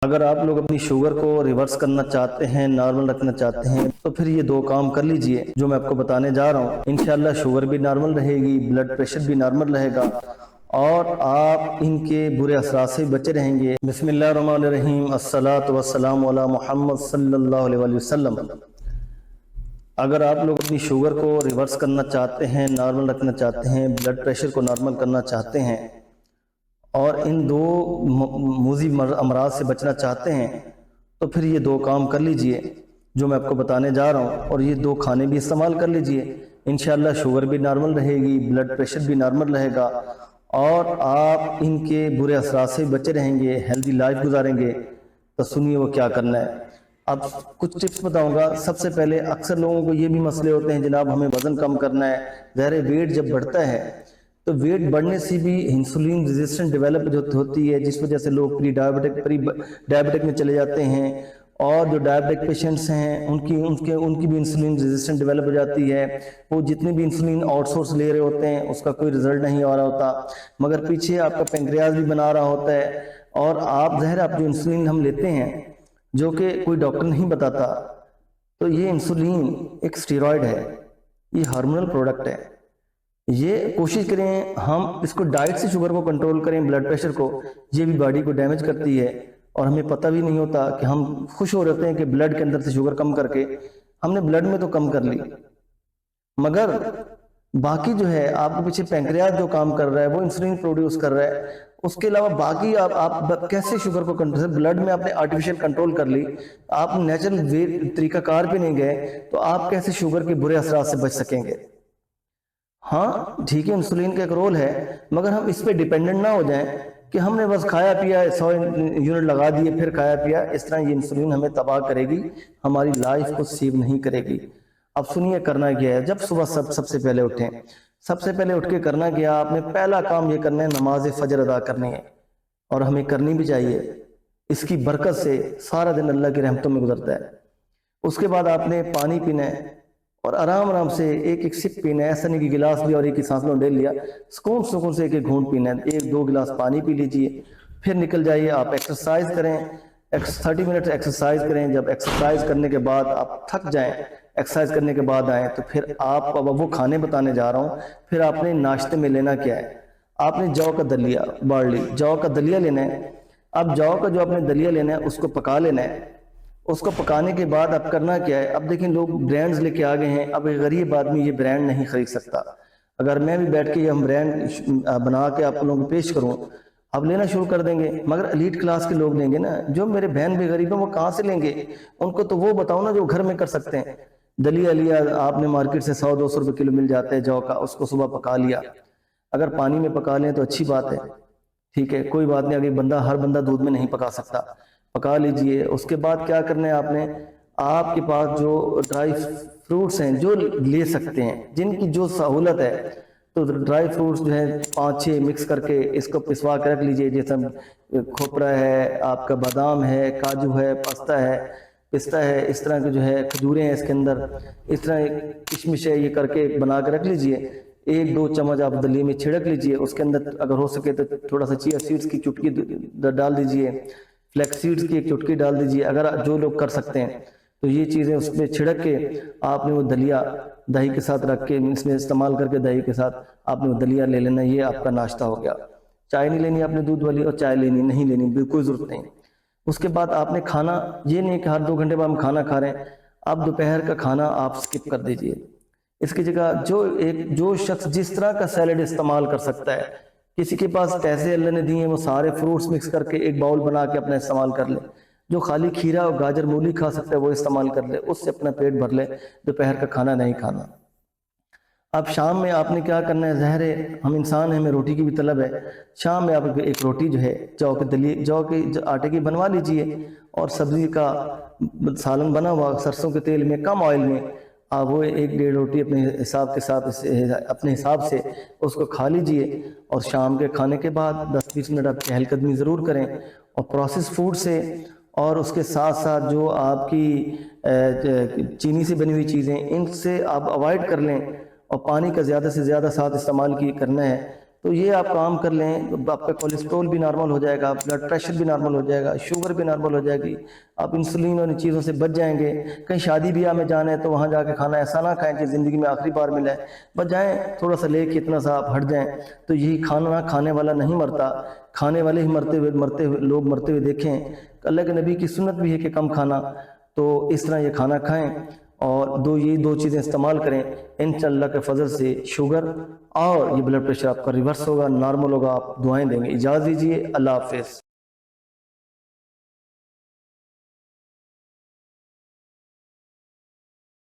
اگر آپ لوگ اپنی شوگر کو ریورس کرنا چاہتے ہیں، نارمل رکھنا چاہتے ہیں، تو پھر یہ دو کام کر لیجئے جو میں آپ کو بتانے جا رہا ہوں۔ انشاءاللہ شوگر بھی نارمل رہے گی، بلڈ پریشر بھی نارمل رہے گا، اور آپ ان کے برے اثرات سے بچے رہیں گے۔ بسم اللہ الرحمن الرحیم، الصلاۃ والسلام علی محمد صلی اللہ علیہ وسلم۔ اگر آپ لوگ اپنی شوگر کو ریورس کرنا چاہتے ہیں، نارمل رکھنا چاہتے ہیں، بلڈ پریشر کو نارمل کرنا چاہتے ہیں، اور ان دو موذی امراض سے بچنا چاہتے ہیں، تو پھر یہ دو کام کر لیجئے جو میں آپ کو بتانے جا رہا ہوں، اور یہ دو کھانے بھی استعمال کر لیجئے۔ انشاءاللہ شوگر بھی نارمل رہے گی، بلڈ پریشر بھی نارمل رہے گا، اور آپ ان کے برے اثرات سے بچے رہیں گے، ہیلدی لائف گزاریں گے۔ تو سنیے وہ کیا کرنا ہے۔ اب کچھ ٹپس بتاؤں گا۔ سب سے پہلے اکثر لوگوں کو یہ بھی مسئلے ہوتے ہیں، جناب ہمیں وزن کم کرنا ہے، ظاہر ویٹ جب بڑھتا ہے تو ویٹ بڑھنے سے بھی انسولین ریزسٹنٹ ڈیولپ ہوتی ہے، جس وجہ سے لوگ پری ڈائبٹک میں چلے جاتے ہیں، اور جو ڈائبٹک پیشنٹس ہیں ان کی بھی انسولین ریزسٹنٹ ڈیولپ ہو جاتی ہے۔ وہ جتنے بھی انسولین آؤٹ سورس لے رہے ہوتے ہیں اس کا کوئی رزلٹ نہیں آ رہا ہوتا، مگر پیچھے آپ کا پینکریاس بھی بنا رہا ہوتا ہے، اور آپ ظاہر آپ جو انسولین ہم لیتے ہیں جو کہ کوئی ڈاکٹر نہیں بتاتا، تو یہ انسولین ایک اسٹیرائڈ ہے، یہ ہارمونل پروڈکٹ ہے۔ یہ کوشش کریں ہم اس کو ڈائٹ سے شوگر کو کنٹرول کریں، بلڈ پریشر کو، یہ بھی باڈی کو ڈیمیج کرتی ہے، اور ہمیں پتہ بھی نہیں ہوتا کہ ہم خوش ہو رہتے ہیں کہ بلڈ کے اندر سے شوگر کم کر کے ہم نے بلڈ میں تو کم کر لی، مگر باقی جو ہے آپ کے پیچھے پینکریاس جو کام کر رہا ہے وہ انسولین پروڈیوس کر رہا ہے، اس کے علاوہ باقی آپ کیسے شوگر کو کنٹرول، بلڈ میں آپ نے آرٹیفیشل کنٹرول کر لی، آپ نیچرل طریقہ کار پہ نہیں گئے، تو آپ کیسے شوگر کے برے اثرات سے بچ سکیں گے؟ ہاں ٹھیک ہے، انسولین کا ایک رول ہے، مگر ہم اس پہ ڈیپینڈنٹ نہ ہو جائیں کہ ہم نے بس کھایا پیا 100 یونٹ لگا دیے پھر کھایا پیا۔ اس طرح یہ انسولین ہمیں تباہ کرے گی، ہماری لائف کو سیو نہیں کرے گی۔ اب سنیے کرنا کیا ہے۔ جب صبح سب سے پہلے اٹھیں، سب سے پہلے اٹھ کے کرنا کیا، آپ نے پہلا کام یہ کرنا ہے، نماز فجر ادا کرنی ہے، اور ہمیں کرنی بھی چاہیے۔ اس کی برکت سے سارا دن اللہ کی رحمتوں میں گزرتا ہے۔ اس کے بعد آپ نے پانی پینا ہے، اور آرام سے ایک سپ پینا ہے، ایسا نہیں کہ گلاس لیا اور ایک ہی سانس میں ڈیل لیا، سکون سے ایک گھونٹ پینا ہے، 1-2 گلاس پانی پی لیجئے، پھر نکل جائیے، آپ ایکسرسائز کریں، 30 منٹ ایکسرسائز کریں۔ جب ایکسرسائز کرنے کے بعد آپ تھک جائیں، ایکسرسائز کرنے کے بعد آئیں، تو پھر آپ اب وہ کھانے بتانے جا رہا ہوں، پھر آپ نے ناشتے میں لینا کیا ہے، آپ نے جو کا دلیا، بارلی جو کا دلیا لینا ہے۔ اب جو کا جو آپ نے دلیا لینا ہے اس کو پکا لینا ہے۔ اس کو پکانے کے بعد اب کرنا کیا ہے، اب دیکھیں لوگ برانڈز لے کے آگے ہیں، اب ایک غریب آدمی یہ برانڈ نہیں خرید سکتا۔ اگر میں بھی بیٹھ کے یہ ہم برانڈ بنا کے آپ لوگوں کو پیش کروں، اب لینا شروع کر دیں گے، مگر ایلیٹ کلاس کے لوگ لیں گے نا، جو میرے بہن بھی غریب ہیں وہ کہاں سے لیں گے؟ ان کو تو وہ بتاؤ نا جو گھر میں کر سکتے ہیں۔ دلیا لیا آپ نے، مارکیٹ سے 100-200 روپے کلو مل جاتا ہے جو کا، اس کو صبح پکا لیا۔ اگر پانی میں پکا لیں تو اچھی بات ہے، ٹھیک ہے، کوئی بات نہیں، اگر ہر بندہ دودھ میں نہیں پکا سکتا، پکا لیجئے۔ اس کے بعد کیا کرنا ہے آپ نے، آپ کے پاس جو ڈرائی فروٹس ہیں جو لے سکتے ہیں، جن کی جو سہولت ہے، تو ڈرائی فروٹس جو ہیں 5-6 مکس کر کے اس کو پسوا کے رکھ لیجئے، جیسے کھوپرا ہے، آپ کا بادام ہے، کاجو ہے، پستہ ہے، اس طرح کے جو ہے کھجوریں ہیں اس کے اندر، اس طرح کشمش ہے، یہ کر کے بنا کے رکھ لیجئے۔ 1-2 چمچ آپ دلیے میں چھڑک لیجئے، اس کے اندر اگر ہو سکے تو تھوڑا سا چیا سیڈز کی چٹکی ڈال دیجئے، فلیکس سیڈز کی ایک چٹکی ڈال دیجئے، اگر جو لوگ کر سکتے ہیں تو یہ چیزیں اس میں چھڑک کے آپ نے وہ دلیا دہی کے ساتھ رکھ کے اس میں استعمال کر کے دہی کے ساتھ آپ نے وہ دلیا لے لینا، یہ آپ کا ناشتہ ہو گیا۔ چائے نہیں لینی آپ نے دودھ والی، اور چائے لینی نہیں لینی، کوئی ضرورت نہیں۔ اس کے بعد آپ نے کھانا، یہ نہیں کہ ہر 2 گھنٹے بعد ہم کھانا کھا رہے ہیں، آپ دوپہر کا کھانا آپ سکپ کر دیجئے۔ اس کی جگہ جو شخص جس طرح کا سیلڈ استعمال کر سکتا ہے، کسی کے پاس پیسے اللہ نے دیے ہیں وہ سارے فروٹس مکس کر کے ایک باؤل بنا کے اپنا استعمال کر لے، جو خالی کھیرا اور گاجر مولی کھا سکتا ہے وہ استعمال کر لے، اس سے اپنا پیٹ بھر لے، دوپہر کا کھانا نہیں کھانا۔ اب شام میں آپ نے کیا کرنا ہے، ظاہر ہے ہم انسان ہیں، ہمیں روٹی کی بھی طلب ہے، شام میں آپ ایک روٹی جو ہے جو کے آٹے کی بنوا لیجئے، اور سبزی کا سالن بنا ہوا سرسوں کے تیل میں کم آئل میں، آپ وہ 1-1.5 روٹی اپنے حساب کے ساتھ اپنے حساب سے اس کو کھا لیجئے، اور شام کے کھانے کے بعد 10-20 منٹ آپ چہل قدمی ضرور کریں، اور پروسیس فوڈ سے اور اس کے ساتھ ساتھ جو آپ کی چینی سے بنی ہوئی چیزیں ان سے آپ اوائڈ کر لیں، اور پانی کا زیادہ سے زیادہ ساتھ استعمال کرنا ہے۔ تو یہ آپ کام کر لیں تو آپ کا کولیسٹرول بھی نارمل ہو جائے گا، بلڈ پریشر بھی نارمل ہو جائے گا، شوگر بھی نارمل ہو جائے گی، آپ انسولین اور ان چیزوں سے بچ جائیں گے۔ کہیں شادی بیاہ میں جانا ہے تو وہاں جا کے کھانا ایسا نہ کھائیں کہ زندگی میں آخری بار ملا ہے، بس جائیں تھوڑا سا لے کے اتنا سا آپ ہٹ جائیں۔ تو یہی کھانا کھانے والا نہیں مرتا، کھانے والے ہی مرتے ہوئے لوگ مرتے ہوئے دیکھیں۔ اللہ کے نبی کی سنت بھی ہے کہ کم کھانا، تو اس طرح یہ کھانا کھائیں اور یہی دو چیزیں استعمال کریں، انشاءاللہ کے فضل سے شوگر اور یہ بلڈ پریشر آپ کا ریورس ہوگا، نارمل ہوگا۔ آپ دعائیں دیں گے۔ اجازت دیجیے، اللہ حافظ۔